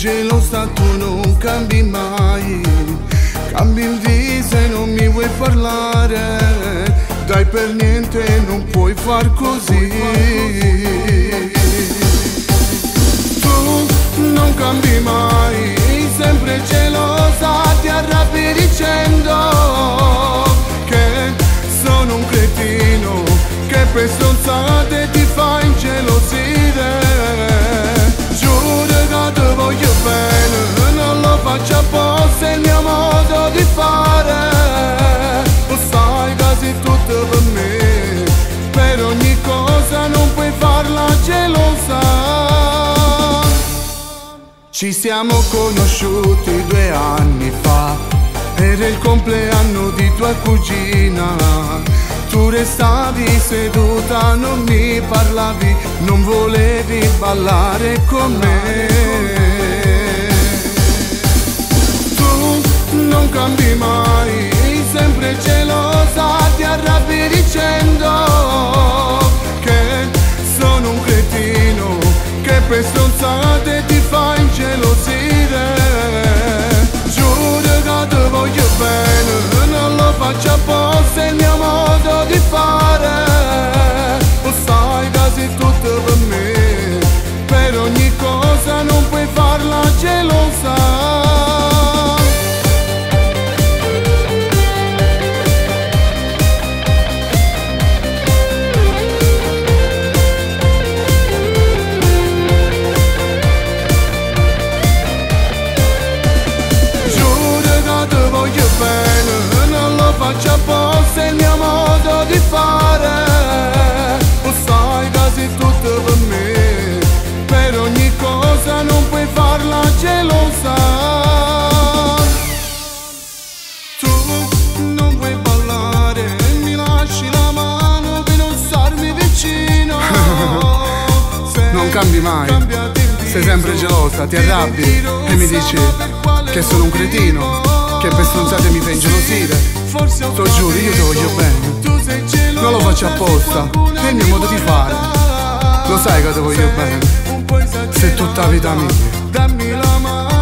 gelosa tu non cambi mai, cambi il viso e non mi vuoi parlare, dai per niente non puoi far così. Tu non cambi mai, sempre gelosa, ti arrabbi dicendo che sono un cretino, che per stronzate ti fa ingelosire. Giuro che ti voglio bene, non lo faccio apposta, è il mio modo di fare. Lo sai che sei tutto per me, per ogni cosa non puoi farla gelosa. Ci siamo conosciuti 2 anni fa, era il compleanno di tua cugina. Tu restavi seduta, non mi parlavi, non volevi ballare con me. Tu non cambi mai, sempre gelosa, ti arrabbi dicendo che sono un cretino, che per stronzate ti fa ingelosire. Giuro che ti voglio bene, non lo faccio apposta, è il mio modo di fare. Lo sai che sei tutto per me, per ogni cosa non puoi farla gelosa. Faccio apposta, è il mio modo di fare. Lo sai che sei tutto per me, per ogni cosa non puoi farla gelosa. Tu non vuoi ballare, mi lasci la mano per non starmi vicino. Non cambi mai, sei sempre gelosa, ti arrabbi e mi dici che sono un cretino, che per stronzate mi fai ingelosire. Lo giuro, io ti voglio bene, non lo faccio apposta, è il mio modo di fare. Lo sai che ti voglio bene, sei tutta vita mia.